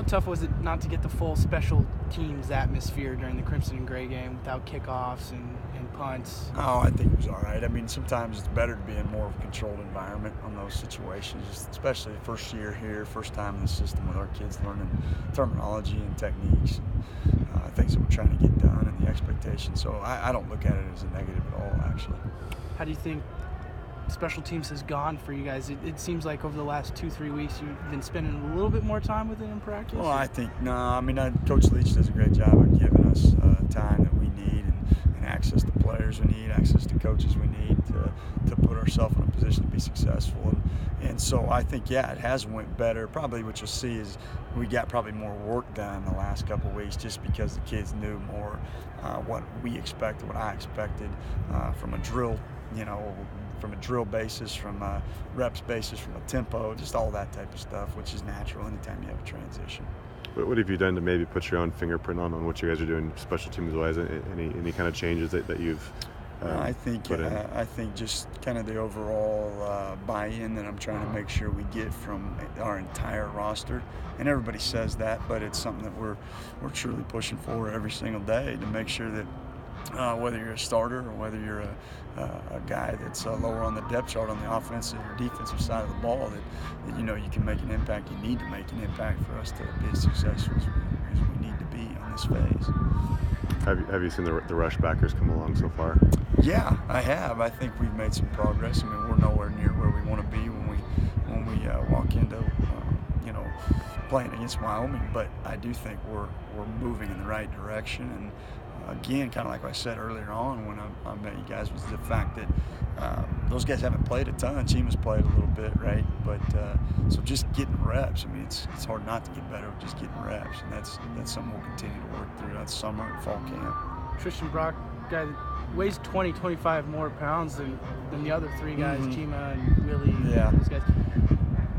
tough was it not to get the full special teams atmosphere during the Crimson and Gray game without kickoffs and punts? Oh, I think it was all right. I mean, sometimes it's better to be in more of a controlled environment on those situations, especially the first year here, first time in the system with our kids learning terminology and techniques, things that we're trying to get done and the expectations. So I don't look at it as a negative at all, actually. How do you think special teams has gone for you guys? It seems like over the last 2-3 weeks you've been spending a little bit more time with it in practice. Well, I think Coach Leach does a great job of giving us time that we need and access to players we need, access to coaches we need to put ourselves in a position to be successful. And so I think, yeah, it has went better. Probably what you'll see is we got probably more work done the last couple of weeks just because the kids knew more what we expected, what I expected from a drill, from a drill basis, from a reps basis, from a tempo, just all that type of stuff, which is natural anytime you have a transition. What have you done to maybe put your own fingerprint on what you guys are doing special teams wise? Any kind of changes that you've I think just kind of the overall buy-in that I'm trying to make sure we get from our entire roster, and everybody says that, but it's something that we're truly pushing for every single day to make sure that whether you're a starter or whether you're a guy that's lower on the depth chart on the offensive or defensive side of the ball, that you can make an impact. You need to make an impact for us to be as successful as we need to be on this phase. Have you seen the rush backers come along so far? Yeah, I have. I think we've made some progress. I mean, we're nowhere near where we want to be when we walk into playing against Wyoming, but I do think we're moving in the right direction. And again, kind of like I said earlier on when I met you guys, was the fact that those guys haven't played a ton. Chima's played a little bit, right? But so just getting reps. I mean, it's hard not to get better with just getting reps, and that's something we'll continue to work through that summer and fall camp. Tristan Brock, guy that weighs 25 more pounds than the other three guys, Chima and Willie. Yeah. Those guys.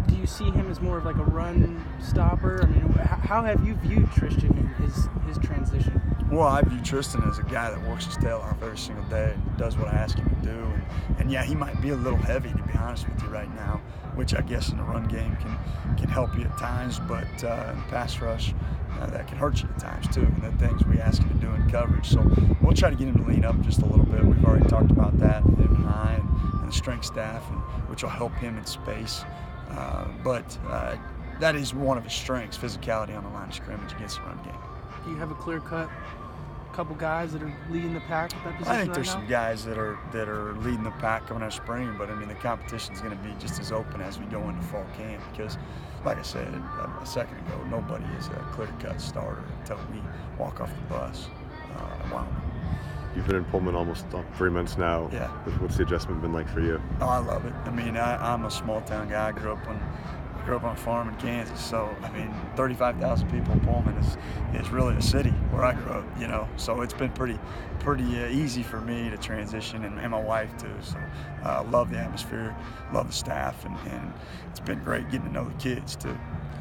Do you see him as more of like a run stopper? I mean, how have you viewed Tristan and his transition? Well, I view Tristan as a guy that works his tail off every single day and does what I ask him to do. And yeah, he might be a little heavy, to be honest with you, right now, which I guess in the run game can help you at times, but in pass rush, that can hurt you at times too, and the things we ask him to do in coverage. So we'll try to get him to lean up just a little bit. We've already talked about that, him and I, and the strength staff, which will help him in space. But that is one of his strengths, physicality on the line of scrimmage against the run game. Do you have a clear-cut couple guys that are leading the pack at that position? I think there's some guys that are leading the pack coming out of spring, but I mean the competition's going to be just as open as we go into fall camp because, like I said a second ago, nobody is a clear-cut starter until we walk off the bus. Wow. You've been in Pullman almost 3 months now. Yeah. What's the adjustment been like for you? Oh, I love it. I mean, I'm a small-town guy. I grew up on a farm in Kansas, so I mean 35,000 people in Pullman is really a city where I grew up, so it's been pretty easy for me to transition, and my wife too. So love the atmosphere, love the staff, and it's been great getting to know the kids too.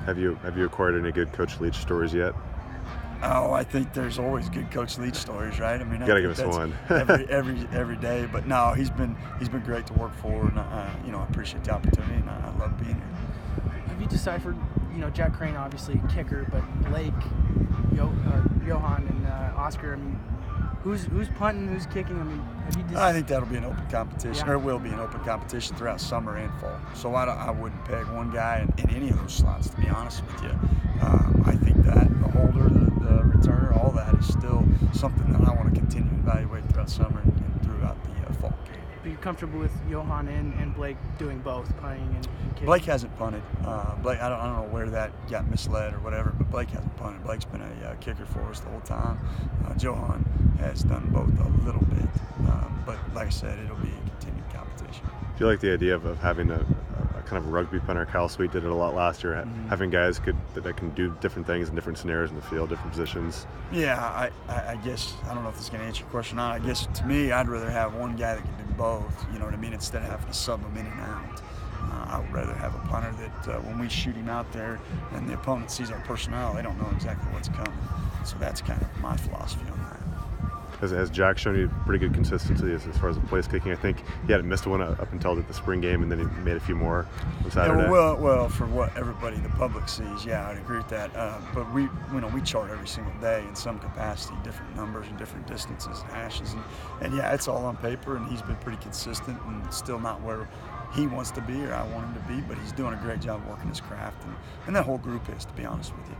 Have you acquired any good Coach Leach stories yet? Oh, I think there's always good Coach Leach stories, right? I mean, you gotta give us one every day. But no, he's been great to work for, and I appreciate the opportunity, and I love being here. Have you deciphered, Jack Crane obviously kicker, but Blake, Johan, and Oscar, I mean, who's punting, who's kicking? I mean, have you I think that'll be an open competition, yeah. or will be an open competition throughout summer and fall. So I wouldn't peg one guy in any of those slots, to be honest with you. I think that the holder, the returner, all that is still something that I want to continue to evaluate throughout summer and throughout the fall game. Are you comfortable with Johan and Blake doing both, punting and kicking? Blake hasn't punted. Blake, I don't know where that got misled or whatever, but Blake hasn't punted. Blake's been a kicker for us the whole time. Johan has done both a little bit, but like I said, it'll be a continued competition. Do you like the idea of having a kind of rugby punter? Kyle Sweet did it a lot last year, having guys that can do different things in different scenarios in the field, different positions. Yeah, I guess, I don't know if this is going to answer your question or not. I guess to me, I'd rather have one guy that can do both, you know what I mean, instead of having to sub them in and out. I would rather have a punter that when we shoot him out there and the opponent sees our personnel, they don't know exactly what's coming. So that's kind of my philosophy on that. Has Jack shown you pretty good consistency as far as the place kicking? I think he hadn't missed one up until the spring game, and then he made a few more on Saturday. Yeah, well, for what everybody, the public sees, yeah, I'd agree with that. But we chart every single day in some capacity, different numbers and different distances and hashes, and yeah, it's all on paper, and he's been pretty consistent and still not where he wants to be or I want him to be, but he's doing a great job working his craft, and that whole group is, to be honest with you.